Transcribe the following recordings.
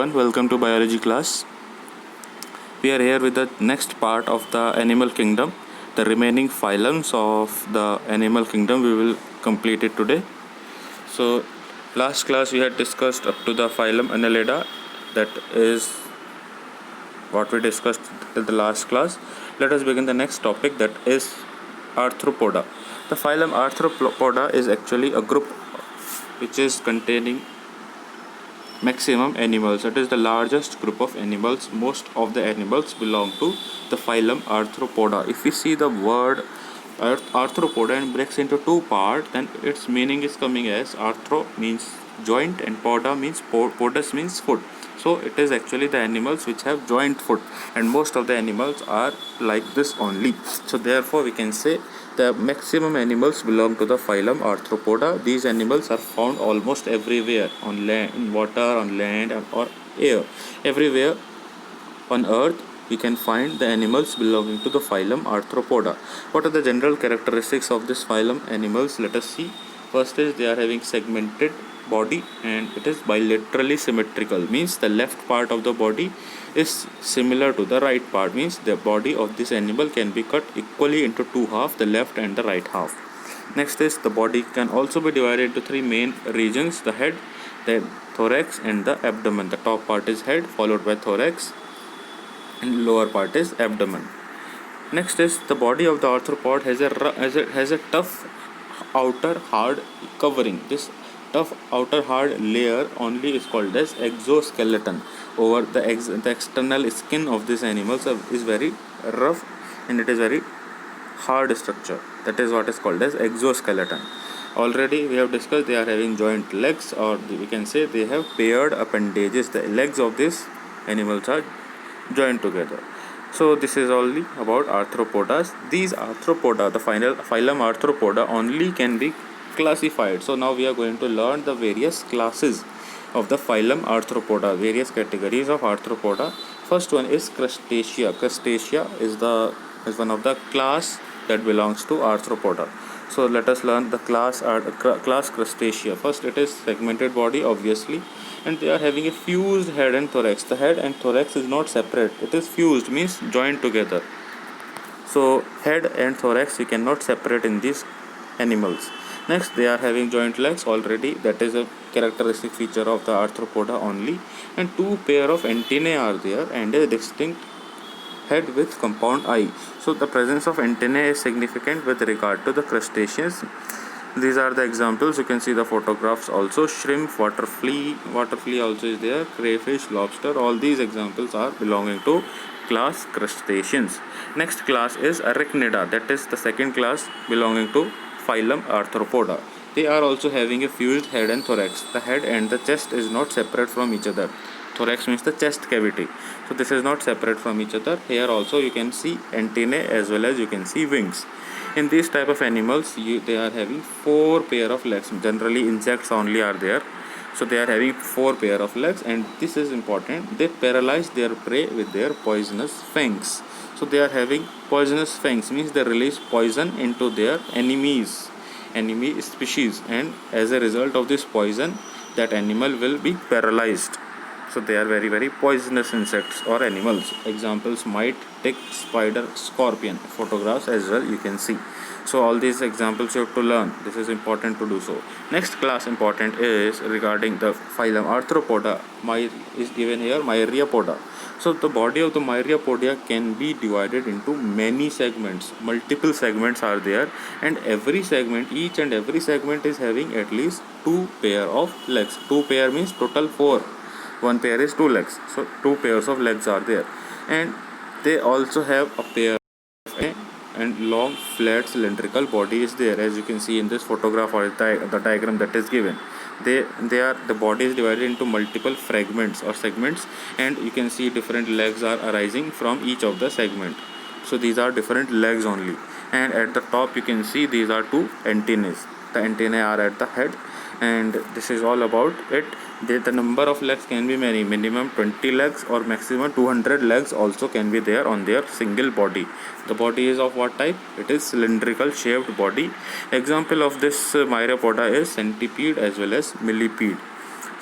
everyone, welcome to biology class. We are here with the next part of the animal kingdom. The remaining phylums of the animal kingdom we will complete it today. So last class we had discussed up to the phylum Annelida. That is what we discussed in the last class. Let us begin the next topic, that is Arthropoda. The phylum Arthropoda is actually a group which is containing maximum animals. It is the largest group of animals. Most of the animals belong to the phylum Arthropoda. If we see the word Arthropoda and breaks into two parts, then its meaning is coming as arthro means joint and poda means podus means foot. So it is actually the animals which have joint foot, and most of the animals are like this only. So therefore we can say the maximum animals belong to the phylum Arthropoda. These animals are found almost everywhere, on land, in water, on land, or air. Everywhere on earth we can find the animals belonging to the phylum Arthropoda. What are the general characteristics of this phylum animals? Let us see. First is they are having segmented body, and it is bilaterally symmetrical, means the left part of the body is similar to the right part, means the body of this animal can be cut equally into two halves, the left and the right half. Next is the body can also be divided into three main regions: the head, the thorax and the abdomen. The top part is head, followed by thorax, and lower part is abdomen. Next is the body of the arthropod has a tough outer hard covering. This tough outer hard layer only is called as exoskeleton. Over the external skin of this animal is very rough, and it is very hard structure. That is what is called as exoskeleton. Already we have discussed they are having joint legs, or we can say they have paired appendages. The legs of these animals are joined together. So this is only about arthropodas. These arthropoda, the phylum Arthropoda, only can be classified. So now we are going to learn the various classes of the phylum Arthropoda, various categories of arthropoda. First one is Crustacea. Crustacea is one of the class that belongs to arthropoda. So let us learn the class Crustacea. First, it is segmented body, obviously, and they are having a fused head and thorax. The head and thorax is not separate, it is fused, means joined together. So head and thorax we cannot separate in these animals. Next, they are having joint legs already. That is a characteristic feature of the arthropoda only. And two pair of antennae are there, and a distinct head with compound eye. So the presence of antennae is significant with regard to the crustaceans. These are the examples. You can see the photographs also. Shrimp, water flea also is there, crayfish, lobster. All these examples are belonging to class crustaceans. Next class is Arachnida. That is the second class belonging to phylum Arthropoda. They are also having a fused head and thorax. The head and the chest is not separate from each other. Thorax means the chest cavity. So this is not separate from each other. Here also you can see antennae as well as you can see wings. In these type of animals, they are having four pair of legs. Generally insects only are there. So they are having four pair of legs, and this is important. They paralyze their prey with their poisonous fangs. So they are having poisonous fangs, means they release poison into their enemy species, and as a result of this poison, that animal will be paralyzed. So they are very, very poisonous insects or animals. Examples: mite, tick, spider, scorpion. Photographs as well you can see. So all these examples you have to learn. This is important to do so. Next class important is regarding the phylum Arthropoda. Is given here Myriapodia. So the body of the Myriapodia can be divided into many segments. Multiple segments are there, and each and every segment is having at least two pair of legs. Two pair means total four. One pair is two legs, so two pairs of legs are there, and they also have a pair of and long flat cylindrical body is there, as you can see in this photograph or the diagram that is given. The body is divided into multiple fragments or segments, and you can see different legs are arising from each of the segment. So these are different legs only, and at the top you can see these are two antennae. The antennae are at the head, and this is all about it. The number of legs can be many, minimum 20 legs or maximum 200 legs also can be there on their single body. The body is of what type? It is cylindrical shaped body. Example of this Myriapoda is centipede as well as millipede.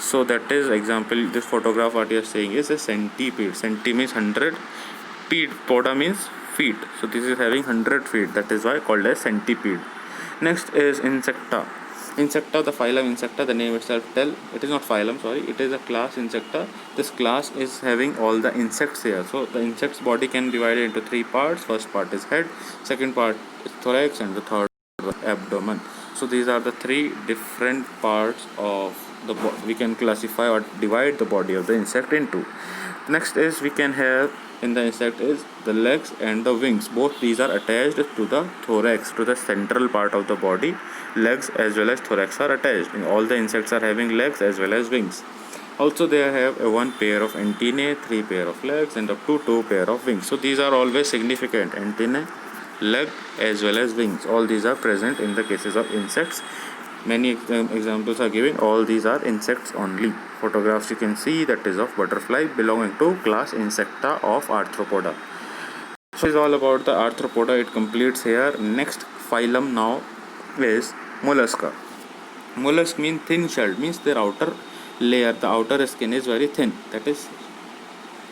So that is example, this photograph what you are saying is a centipede. Centi means 100, pede, poda means feet. So this is having 100 feet, that is why called as centipede. Next is Insecta. Insecta, the phylum Insecta, the name itself tell, it is not phylum, sorry, it is a class Insecta. This class is having all the insects here. So the insect's body can be divided into three parts. First part is head, second part is thorax, and the third abdomen. So these are the three different parts of the we can classify or divide the body of the insect into. Next is we can have in the insect is the legs and the wings. Both these are attached to the thorax, to the central part of the body. Legs as well as thorax are attached. And all the insects are having legs as well as wings. Also they have a one pair of antennae, three pair of legs, and up to two pair of wings. So these are always significant: antennae, leg as well as wings. All these are present in the cases of insects. Many examples are given. All these are insects only. Photographs you can see, that is of butterfly belonging to class Insecta of Arthropoda. So is all about the Arthropoda. It completes here. Next phylum now is Mollusca. Mollusk means thin shelled, means their outer layer, the outer skin is very thin. That is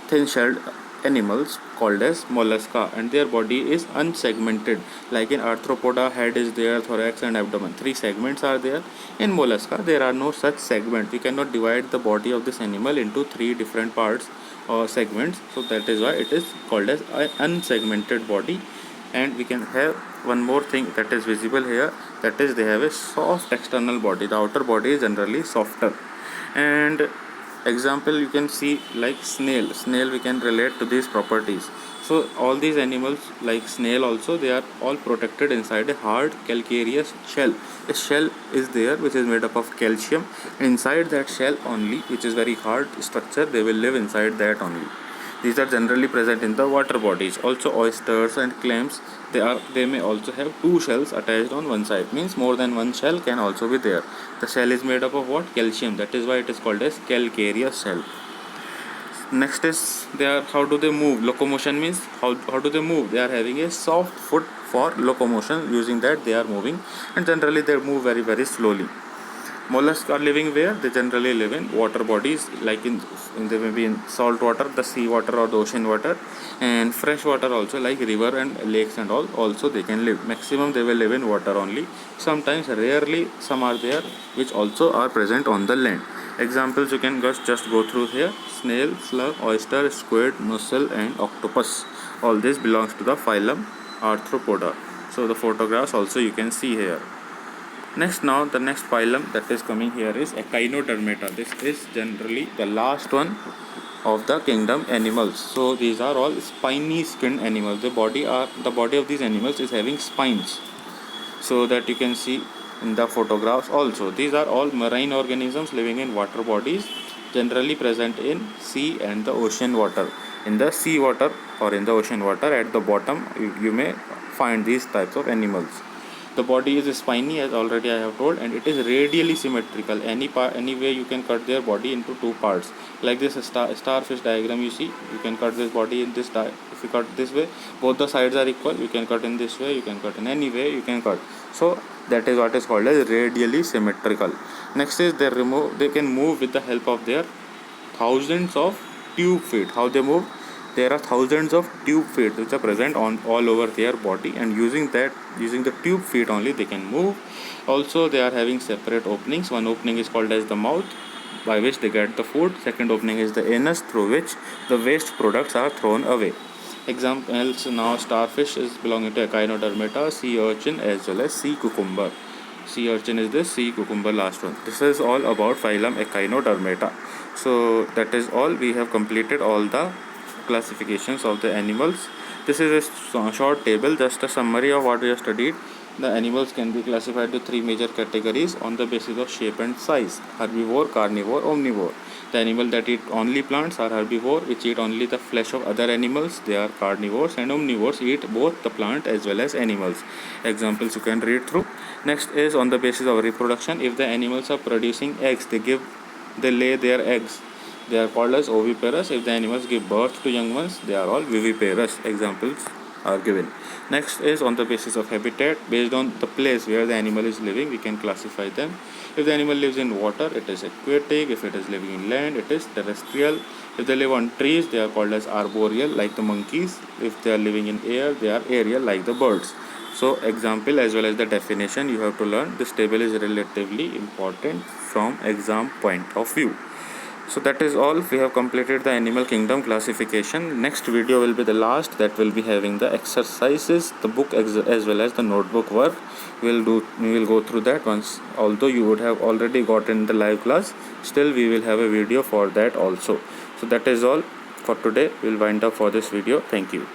thin shelled animals called as mollusca, and their body is unsegmented. Like in Arthropoda, head is there, thorax and abdomen. Three segments are there. In mollusca, there are no such segment. We cannot divide the body of this animal into three different parts or segments. So that is why it is called as an unsegmented body. And we can have one more thing that is visible here. That is they have a soft external body. The outer body is generally softer. And example you can see like snail we can relate to these properties. So all these animals like snail also, they are all protected inside a hard calcareous shell. A shell is there which is made up of calcium. Inside that shell only, which is very hard structure, they will live inside that only. These are generally present in the water bodies. Also oysters and clams, they may also have two shells attached on one side. Means more than one shell can also be there. The shell is made up of what? Calcium. That is why it is called as calcareous shell. Next is how do they move? Locomotion means how do they move? They are having a soft foot for locomotion. Using that they are moving, and generally they move very very slowly. Mollusks are living where? They generally live in water bodies, like they may be in salt water, the sea water or the ocean water, and fresh water also, like river and lakes and all. Also they can live. Maximum they will live in water only. Sometimes rarely some are there which also are present on the land. Examples you can just go through here: snail, slug, oyster, squid, mussel and octopus. All this belongs to the phylum Arthropoda. So the photographs also you can see here. Next, now the next phylum that is coming here is Echinodermata. This is generally the last one of the kingdom animals. So these are all spiny skinned animals. The body of these animals is having spines. So that you can see in the photographs also. These are all marine organisms living in water bodies, generally present in sea and the ocean water. In the sea water or in the ocean water, at the bottom you may find these types of animals. The body is spiny, as already I have told, and it is radially symmetrical. Any way you can cut their body into two parts. Like this starfish diagram you see, you can cut this body in this if you cut this way, both the sides are equal. You can cut in this way, you can cut in any way you can cut. So that is what is called as radially symmetrical. Next is they can move with the help of their thousands of tube feet. How they move? There are thousands of tube feet which are present on all over their body, and using the tube feet only they can move. Also they are having separate openings. One opening is called as the mouth, by which they get the food. Second opening is the anus, through which the waste products are thrown away. Examples now: starfish is belonging to Echinodermata, sea urchin as well as sea cucumber. Sea urchin is this, sea cucumber last one. This is all about phylum Echinodermata. So that is all. We have completed all the classifications of the animals. This is a short table, just a summary of what we have studied. The animals can be classified to three major categories on the basis of shape and size: herbivore, carnivore, omnivore. The animals that eat only plants are herbivore, which eat only the flesh of other animals. They are carnivores, and omnivores eat both the plant as well as animals. Examples you can read through. Next is on the basis of reproduction. If the animals are producing eggs, they lay their eggs. They are called as oviparous. If the animals give birth to young ones, they are all viviparous. Examples are given. Next is on the basis of habitat. Based on the place where the animal is living, we can classify them. If the animal lives in water, it is aquatic. If it is living in land, it is terrestrial. If they live on trees, they are called as arboreal, like the monkeys. If they are living in air, they are aerial, like the birds. So example as well as the definition you have to learn. This table is relatively important from exam point of view. So that is all. We have completed the animal kingdom classification. Next video will be the last, that will be having the exercises, the book as well as the notebook work. We will go through that once. Although you would have already gotten the live class, still we will have a video for that also. So that is all for today. We'll wind up for this video. Thank you.